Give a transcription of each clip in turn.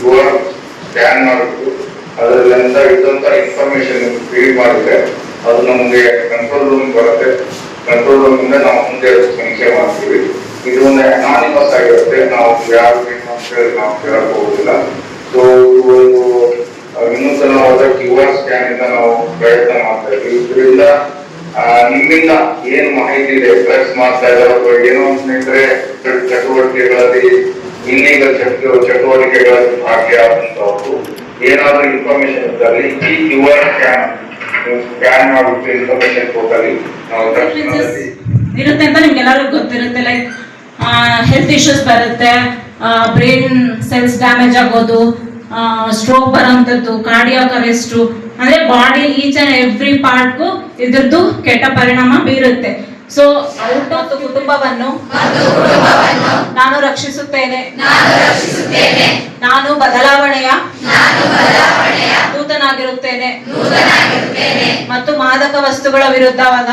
QR scan ಮಾಡಿಬಿಟ್ಟು ಅದರಲ್ಲಿಂದ ಇದ್ದಂತ information feed ಮಾಡಿದ್ರೆ ಅದು ನಮಗೆ ಕಂಟ್ರೋಲ್ ರೂಮ್ ಬರುತ್ತೆ. ಕಂಟ್ರೋಲ್ ರೂಮ್ ಇಂದ ನಾವು ಮುಂದೆ ಸಮೀಕ್ಷೆ ಮಾಡ್ತೀವಿ. ಇದು ಒಂದು ಅನಾನಿಮಸ್ ಆಗಿರುತ್ತೆ, ನಾವು ಯಾರು ಏನು ಅಂತ ಹೇಳಿ ನಾವು ಕೇಳಕ್ ಹೋಗುದಿಲ್ಲ. ಸೊ ಒಂದು ವಿನೂತನವಾದ QR ಸ್ಕ್ಯಾನ್ ಇಂದ ನಾವು ಪ್ರಯತ್ನ ಮಾಡ್ತಾ ಇದ್ದೀವಿ. ಇದರಿಂದ ನಿಮ್ಮಿಂದ ಏನು ಮಾಹಿತಿ ಇದೆ, ಡ್ರಗ್ಸ್ ಮಾಡ್ತಾ ಇದ್ದಾರೆ ಏನೋ ಸ್ನೇಹಿತರೆ ಚಟುವಟಿಕೆಗಳಲ್ಲಿ ಇಲ್ಲೀಗಲ್ ಚಟುವಟಿಕೆಗಳಲ್ಲಿ ಭಾಗಿಯಾದಂತವರು ಏನಾದ್ರೂ ಇನ್ಫಾರ್ಮೇಶನ್ ಇದ್ದಲ್ಲಿ ಈ QR ಸ್ಕ್ಯಾನ್ ಮಾಡ್ಬಿಟ್ಟು ಇನ್ಫಾರ್ಮೇಶನ್ ಕೊಟ್ಟಲ್ಲಿ ನಾವು ಇರುತ್ತೆ ಅಂತ ನಿಮ್ಗೆಲ್ಲರಿಗೂ ಗೊತ್ತಿರುತ್ತೆ. ಲೈಕ್ ಹೆಲ್ತ್ ಇಶ್ಯೂಸ್ ಬರುತ್ತೆ, ಬ್ರೈನ್ ಸೆಲ್ಸ್ ಡ್ಯಾಮೇಜ್ ಆಗೋದು, ಸ್ಟ್ರೋಕ್ ಬರೋಂಥದ್ದು, ಕಾರ್ಡಿಯಾಕ್ ಅರೆಸ್ಟು, ಅಂದ್ರೆ ಬಾಡಿ ಈಚ್ ಅಂಡ್ ಎವ್ರಿ ಪಾರ್ಟ್ಗೂ ಇದ್ರದ್ದು ಕೆಟ್ಟ ಪರಿಣಾಮ ಬೀರುತ್ತೆ. ಸೊ ಔಟ್ ಮತ್ತು ಕುಟುಂಬವನ್ನು ನಾನು ರಕ್ಷಿಸುತ್ತೇನೆ. ನಾನು ಬದಲಾವಣೆಯ ದೂತನಾಗಿರುತ್ತೇನೆ ಮತ್ತು ಮಾದಕ ವಸ್ತುಗಳ ವಿರುದ್ಧವಾದ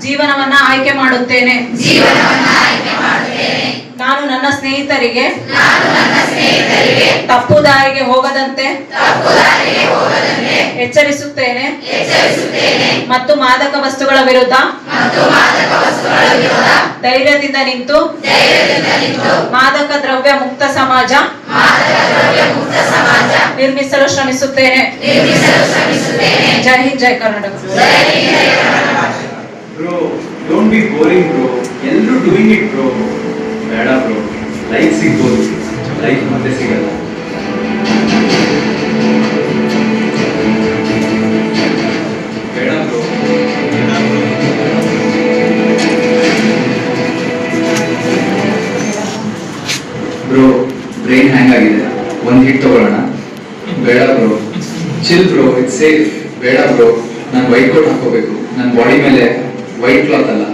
ಜೀವನವನ್ನ ಆಯ್ಕೆ ಮಾಡುತ್ತೇನೆ. ನಾನು ನನ್ನ ಸ್ನೇಹಿತರಿಗೆ ತಪ್ಪು ದಾರಿಗೆ ಹೋಗದಂತೆ ಎಚ್ಚರಿಸುತ್ತೇನೆ ಮತ್ತು ಮಾದಕ ವಸ್ತುಗಳ ವಿರುದ್ಧ ಧೈರ್ಯದಿಂದ ನಿಂತು ಮಾದಕ ದ್ರವ್ಯ ಮುಕ್ತ ಸಮಾಜ ನಿರ್ಮಿಸಲು ಶ್ರಮಿಸುತ್ತೇನೆ. ಜೈ ಹಿಂದ್, ಜೈ Karnataka. Bro, don't be boring bro. ಎಲ್ಲರೂ doing it bro. ಬೇಡ bro. ಲೈಫ್ ಸಿಗ್ಬೋದು, ಲೈಫ್ ಮತ್ತೆ ಸಿಗಲ್ಲ. ಬೇಡ bro. ಬ್ರೋ ಬ್ರೈನ್ ಹ್ಯಾಂಗ್ ಆಗಿದೆ, ಒಂದು ಹಿಟ್ ತಗೊಳ್ಳೋಣ. ಬೇಡ bro, chill bro, it's safe. ಬೇಡ ಬ್ರೋ, ನಾನು ವೈಟ್ ಕೋಟ್ ಹಾಕೋಬೇಕು, ನನ್ನ ಬಾಡಿ ಮೇಲೆ ವೈಟ್ ಕ್ಲಾತ್ ಅಲ್ಲ.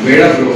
ಬೇಡ ಬ್ರೋ.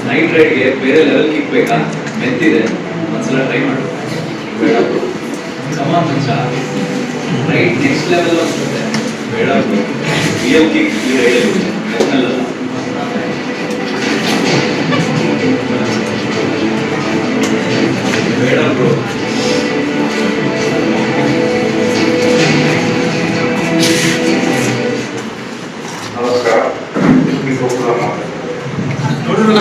ನೈಟ್ ರೈಡ್ಗೆ ಬೇರೆ ಲೆವೆಲ್ ಕಿಕ್ ಬೇಕಾ? ಮೆತ್ತಿದೆ, ಒಂದ್ಸಲ ಟ್ರೈ ಮಾಡು. ಬೇಡ ಬ್ರೋ, ಕಮ ಮಚ್ಚ, ರೈಟ್ ನೆಕ್ಸ್ಟ್ ಲೆವೆಲ್ ಅನ್ಸುತ್ತೆ. ಬೇಡ ಬ್ರೋ, ರಿಯಲ್ ಕಿಕ್ ಈ ರೈಡಲ್ಲಿ ಮೆತ್ತಲ್ಲ. ಬೇಡ ಬ್ರೋ. ನಮಸ್ಕಾರ. ನೋಡಿದ್ರು